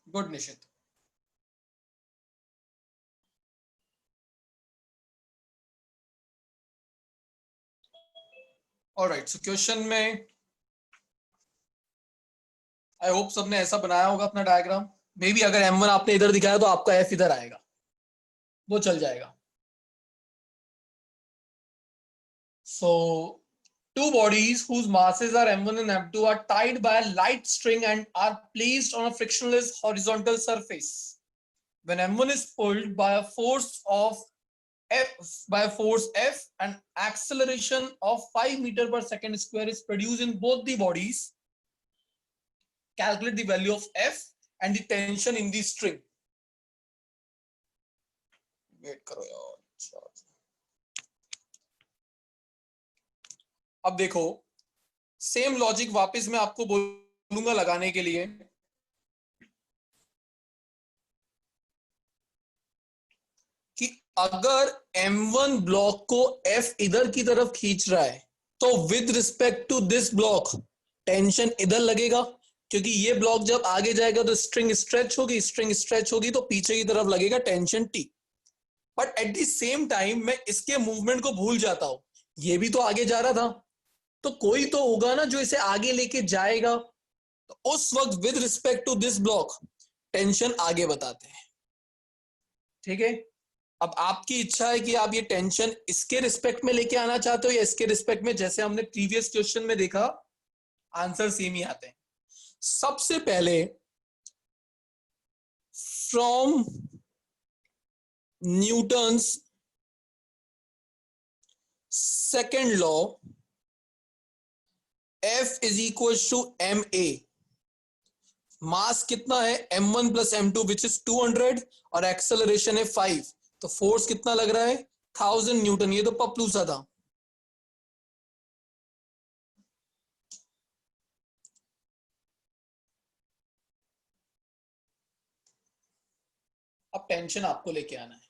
गुड निशित। ऑलराइट, सो क्वेश्चन में आई होप सबने ऐसा बनाया होगा अपना डायग्राम। मे बी अगर M1 आपने इधर दिखाया तो आपका F इधर आएगा, वो चल जाएगा। So two bodies whose masses are M1 and M2 are tied by a light string and are placed on a frictionless horizontal surface. When M1 is pulled by a force F, and acceleration of 5 meter per second square is produced in both the bodies. Calculate the value of F and the tension in the string. Wait करो यार। अब देखो, same logic वापस मैं आपको बोलूंगा लगाने के लिए कि अगर M1 ब्लॉक को F इधर की तरफ खींच रहा है तो with respect to this block tension इधर लगेगा, क्योंकि ये ब्लॉक जब आगे जाएगा तो स्ट्रिंग स्ट्रेच होगी तो पीछे की तरफ लगेगा tension T। But at the same time मैं इसके मूवमेंट को भूल जाता हूं, ये भी तो आगे जा रहा था, तो कोई तो होगा ना जो इसे आगे लेके जाएगा, तो उस वक्त with respect to this block tension आगे बताते हैं। ठीक है, अब आपकी इच्छा है कि आप ये टेंशन इसके रिस्पेक्ट में लेके आना चाहते हो या इसके रिस्पेक्ट में। जैसे हमने प्रीवियस क्वेश्चन में देखा, आंसर सेम ही आते हैं। सबसे पहले from Newton's second law, F is equal to ma। Mass कितना है? M1 plus M2 which is 200 और एक्सेलरेशन है 5, तो फोर्स कितना लग रहा है? 1000 न्यूटन। ये तो पपलूसा था। अब टेंशन आपको लेके आना है।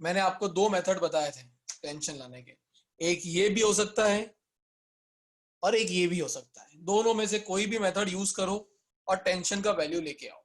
मैंने आपको दो मेथड बताए थे टेंशन लाने के, एक ये भी हो सकता है और एक ये भी हो सकता है। दोनों में से कोई भी मेथड यूज करो और टेंशन का वैल्यू लेके आओ।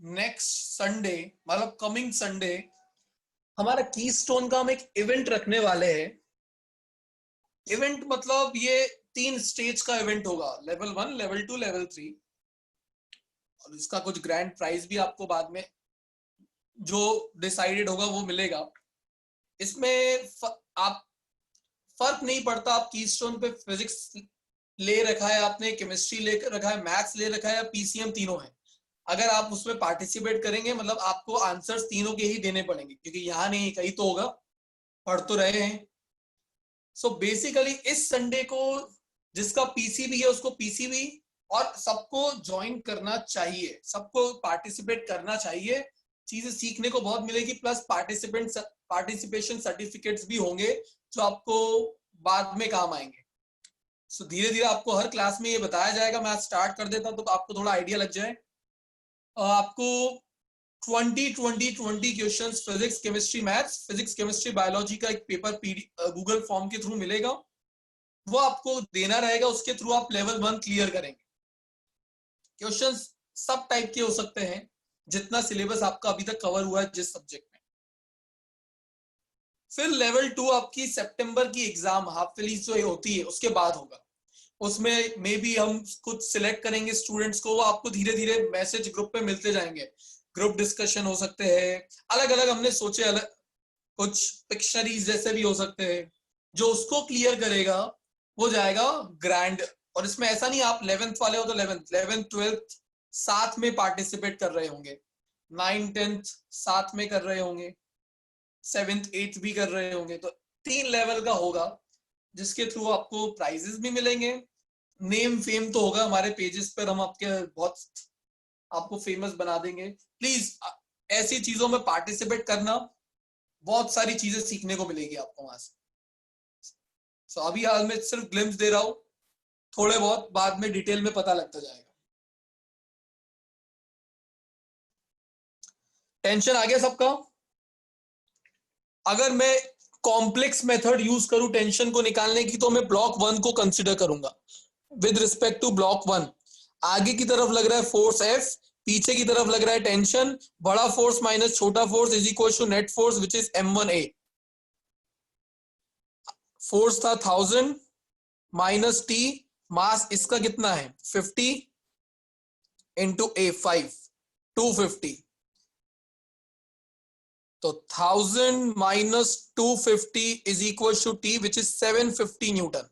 नेक्स्ट संडे, मतलब कमिंग संडे, हमारा कीस्टोन का हम एक इवेंट रखने वाले हैं इवेंट मतलब ये 3 स्टेज का इवेंट होगा, लेवल 1, लेवल 2, लेवल 3, और इसका कुछ ग्रैंड प्राइज भी आपको बाद में जो डिसाइडेड होगा वो मिलेगा। इसमें आप फर्क नहीं पड़ता आप कीस्टोन पे फिजिक्स ले रखा है आपने, केमिस्ट्री ले रखा है, मैथ्स ले रखा है, या पीसीएम, तीनों है। अगर आप उसमें पार्टिसिपेट करेंगे मतलब आपको आंसर्स तीनों के ही देने पड़ेंगे, क्योंकि यहाँ नहीं कहीं तो होगा, पढ़ तो रहे हैं। सो बेसिकली इस संडे को जिसका पीसीबी है उसको पीसीबी, और सबको ज्वाइन करना चाहिए, सबको पार्टिसिपेट करना चाहिए। चीजें सीखने को बहुत मिलेगी, प्लस पार्टिसिपेशन सर्टिफिकेट्स भी होंगे जो आपको बाद में काम आएंगे। सो धीरे धीरे आपको हर क्लास में ये बताया जाएगा। मैं स्टार्ट कर देता हूं तो आपको थोड़ा आइडिया लग जाए। आपको 20 questions physics, chemistry, maths, physics, chemistry, biology का एक पेपर गूगल फॉर्म के थ्रू मिलेगा, वो आपको देना रहेगा। उसके थ्रू आप लेवल 1 क्लियर करेंगे। क्वेश्चंस सब टाइप के हो सकते हैं, जितना सिलेबस आपका अभी तक कवर हुआ है जिस सब्जेक्ट में। फिर लेवल 2 आपकी सितंबर की एग्जाम हाफ फिली जो होती है उसके बाद होगा। उसमें मे बी हम कुछ सिलेक्ट करेंगे स्टूडेंट्स को, वो आपको धीरे धीरे मैसेज ग्रुप पे मिलते जाएंगे। ग्रुप डिस्कशन हो सकते हैं, अलग अलग हमने सोचे, अलग कुछ पिक्चरीज जैसे भी हो सकते हैं। जो उसको क्लियर करेगा वो जाएगा ग्रैंड। और इसमें ऐसा नहीं आप 11th वाले हो तो 11th 12th साथ में पार्टिसिपेट कर रहे होंगे, 9th 10th साथ में कर रहे होंगे, 7th 8th भी कर रहे होंगे। तो 3 लेवल का होगा जिसके थ्रू आपको प्राइजेस भी मिलेंगे, नेम फेम तो होगा। हमारे पेजेस पर हम आपको फेमस बना देंगे। प्लीज ऐसी चीजों में पार्टिसिपेट करना, बहुत सारी चीजें सीखने को मिलेगी आपको वहां से। सो अभी हाल में सिर्फ ग्लिम्स दे रहा हूं, थोड़े बहुत बाद में डिटेल में पता लगता जाएगा। टेंशन आ गया सबका? अगर मैं कॉम्प्लेक्स मेथड यूज करूं टेंशन को निकालने की तो मैं ब्लॉक 1 को कंसीडर करूंगा। विद रिस्पेक्ट टू ब्लॉक 1, आगे की तरफ लग रहा है फोर्स F, पीछे की तरफ लग रहा है टेंशन। बड़ा फोर्स माइनस छोटा force is equal to net force which is M1A। Force था 1000 माइनस T, मास इसका कितना है 50 इंटू A5, 250। तो 1000 minus 250 is equal to T which is 750 newton.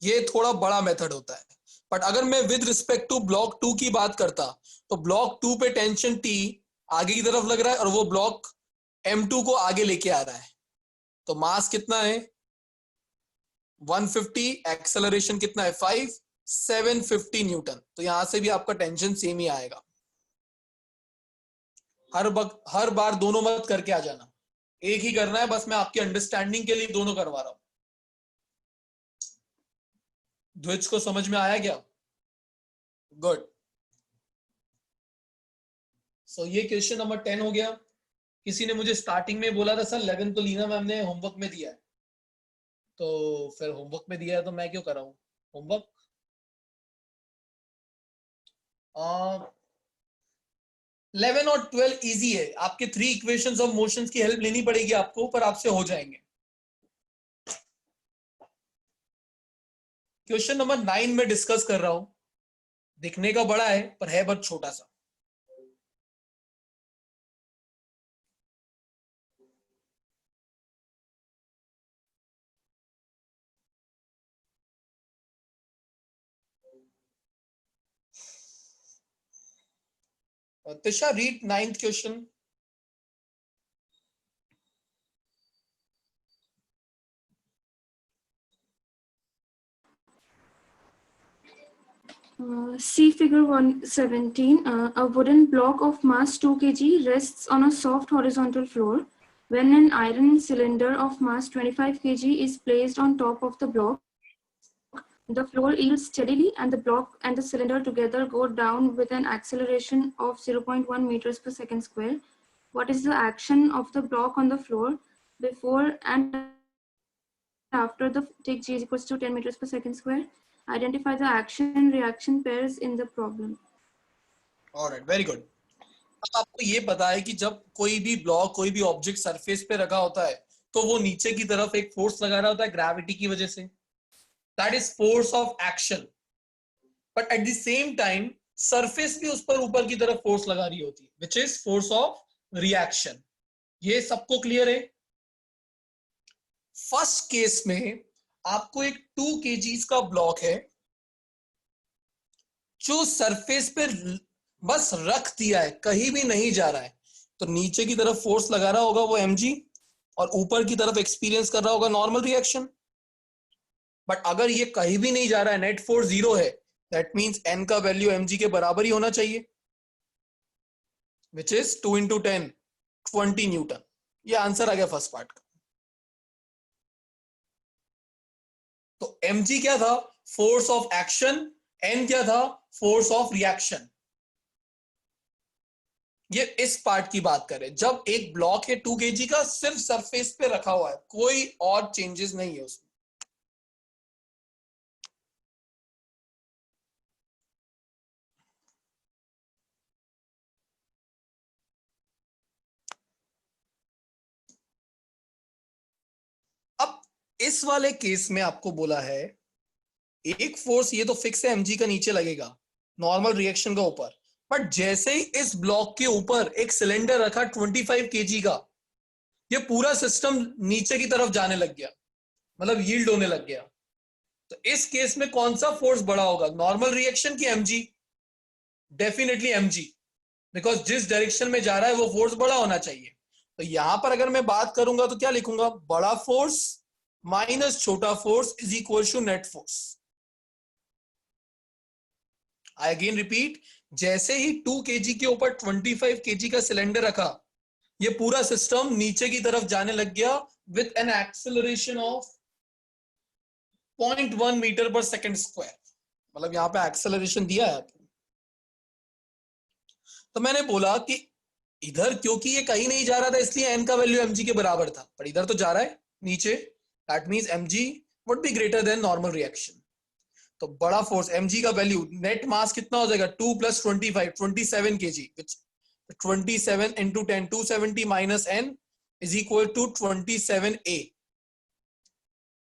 ये थोड़ा बड़ा मेथड होता है। बट अगर मैं विद रिस्पेक्ट टू ब्लॉक 2 की बात करता तो ब्लॉक 2 पे टेंशन T आगे की तरफ लग रहा है और वो ब्लॉक M2 को आगे लेके आ रहा है। तो मास कितना है 150, एक्सेलरेशन कितना है 5, 750 न्यूटन। तो यहां से भी आपका टेंशन सेम ही आएगा। हर बार दोनों मत करके आ जाना, एक ही करना है। बस मैं आपकी अंडरस्टैंडिंग के लिए दोनों करवा रहा हूं। ध्वज को समझ में आया क्या? गुड। सो ये क्वेश्चन नंबर 10 हो गया। किसी ने मुझे स्टार्टिंग में बोला था सर 11 तो लीना मैम ने होमवर्क में दिया है, तो फिर होमवर्क में दिया है तो मैं क्यों कर रहा हूं होमवर्क। 11 और 12 इजी है। आपके 3 इक्वेशंस ऑफ मोशंस की हेल्प लेनी पड़ेगी आपको, पर आपसे हो जाएंगे। क्वेश्चन नंबर 9 में डिस्कस कर रहा हूं। दिखने का बड़ा है पर है बहुत छोटा सा। Tisha, read 9th question. See figure 117. A wooden block of mass 2 kg rests on a soft horizontal floor. When an iron cylinder of mass 25 kg is placed on top of the block, the floor yields steadily and the block and the cylinder together go down with an acceleration of 0.1 meters per second square. What is the action of the block on the floor before and after the take G is equals to 10 meters per second square? Identify the action and reaction pairs in the problem. Alright, very good. अब आपको ये पता है कि जब कोई भी block, कोई भी ऑब्जेक्ट सरफेस पे रखा होता है तो वो नीचे की तरफ एक फोर्स लगा रहा होता है ग्रेविटी की वजह से, that is force of action. But at the same time surface भी उस पर ऊपर की तरफ फोर्स लगा रही होती है, which is force of reaction. ये सबको क्लियर है? फर्स्ट केस में आपको एक 2 kg का ब्लॉक है जो सरफेस पे बस रख दिया है, कहीं भी नहीं जा रहा है, तो नीचे की तरफ फोर्स लगा रहा होगा वो mg और ऊपर की तरफ एक्सपीरियंस कर रहा होगा नॉर्मल रिएक्शन। बट अगर ये कहीं भी नहीं जा रहा है, नेट फोर्स 0 है, दैट मींस n का वैल्यू mg के बराबर ही होना चाहिए, विच इज 2 × 10 20 न्यूटन। ये आंसर आ गया फर्स्ट पार्ट का। तो mg क्या था? Force of action. n क्या था? Force of reaction. ये इस पार्ट की बात करें, जब एक ब्लॉक है 2 kg का, सिर्फ सरफेस पे रखा हुआ है, कोई और चेंजेस नहीं है उसमें। अब इस वाले केस में आपको बोला है एक फोर्स, ये तो फिक्स है, mg का नीचे लगेगा नॉर्मल रिएक्शन का ऊपर, बट जैसे ही इस ब्लॉक के ऊपर एक सिलेंडर रखा 25 kg का, ये पूरा सिस्टम नीचे की तरफ जाने लग गया, मतलब यील्ड होने लग गया। तो इस केस में कौन सा फोर्स बड़ा होगा, नॉर्मल रिएक्शन की mg? डेफिनेटली mg, बिकॉज जिस डायरेक्शन में जा रहा है वो फोर्स बड़ा होना चाहिए। तो यहां पर अगर मैं बात करूंगा तो क्या लिखूंगा? बड़ा फोर्स माइनस छोटा force is equal to net force. I again repeat, जैसे ही 2 kg के ऊपर 25 kg का सिलेंडर रखा, ये पूरा सिस्टम नीचे की तरफ जाने लग गया with an acceleration of 0.1 metre per second square. मतलब यहां पे एक्सेलरेशन दिया है आपको। तो मैंने बोला कि इधर क्योंकि ये कहीं नहीं जा रहा था, इसलिए n का वैल्यू mg के बराबर था, पर इधर तो जा रहा है नीचे, that means mg would be greater than normal reaction. तो बड़ा फोर्स mg का वैल्यू, नेट मास कितना हो जाएगा? 2 + 25 27 kg, which 27 × 10 270 minus n is equal to 27a।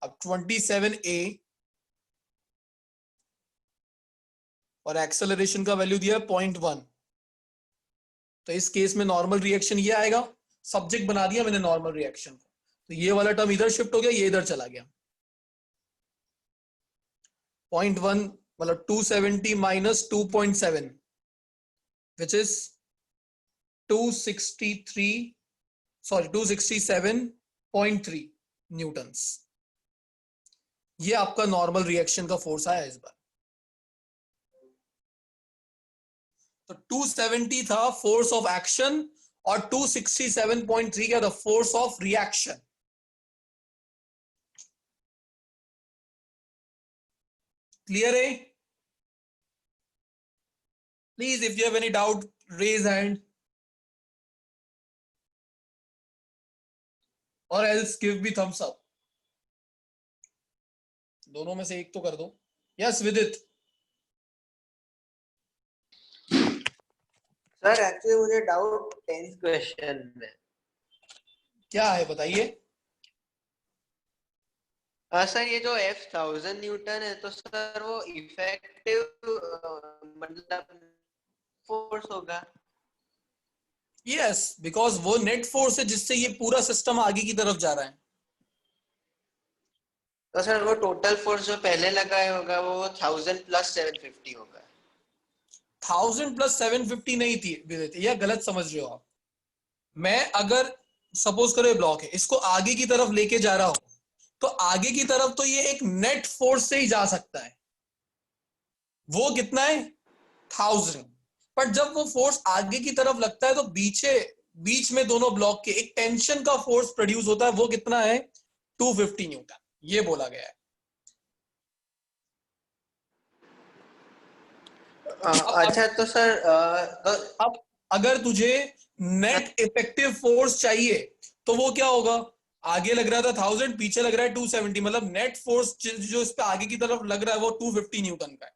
अब 27a और एक्सेलरेशन का वैल्यू दिया है 0.1, तो इस केस में नॉर्मल रिएक्शन ये आएगा। सब्जेक्ट बना दिया मैंने नॉर्मल रिएक्शन को, तो ये वाला टर्म इधर शिफ्ट हो गया, ये इधर चला गया। 0.1 मतलब 270 minus 2.7 which is 267.3 न्यूटन्स। ये आपका नॉर्मल रिएक्शन का फोर्स आया इस बार। तो 270 था फोर्स ऑफ एक्शन और 267.3 क्या था? Force of reaction. क्लियर है? Please if you have any doubt raise hand और else give me thumbs up. दोनों में से एक तो कर दो। यस विदित। सर एक्चुअली मुझे डाउट 10th क्वेश्चन में। क्या है बताइए। सर ये जो F 1000 न्यूटन है, तो सर वो इफेक्टिव मतलब फोर्स होगा? यस, बिकॉज वो नेट फोर्स है जिससे ये पूरा सिस्टम आगे की तरफ जा रहा है। तो सर वो टोटल फोर्स जो पहले लगाया होगा वो 1000 + 750 होगा। 1000 + 750 नहीं थी विदित, यह गलत समझ रहे हो आप। मैं अगर सपोज करो ये ब्लॉक है, इसको आगे की तरफ लेके जा रहा हूं, तो आगे की तरफ तो ये एक नेट फोर्स से ही जा सकता है। वो कितना है? 1000। पर जब वो फोर्स आगे की तरफ लगता है तो बीच में दोनों ब्लॉक के एक टेंशन का फोर्स प्रोड्यूस होता है। वो कितना है? 250 न्यूटन। ये बोला गया है। अच्छा तो सर अब अगर तुझे नेट इफेक्टिव फोर्स चाहिए तो वो क्या होगा? आगे लग रहा था 1000, पीछे लग रहा है 270, मतलब नेट फोर्स जो इस पे आगे की तरफ लग रहा है वो 250 न्यूटन का है।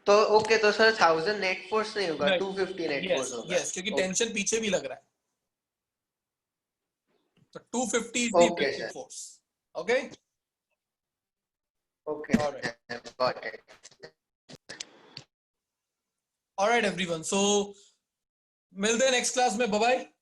तो ओके, तो सर 1000 नेट फोर्स नहीं होगा, Right. 250 नेट यस फोर्स होगा। यस, क्योंकि Okay. टेंशन पीछे भी लग रहा है, तो 250 is the Okay, effective sir. force. Okay. Okay, All right. sir, got it. All right everyone, so मिलते हैं नेक्स्ट क्लास में, बाय बाय।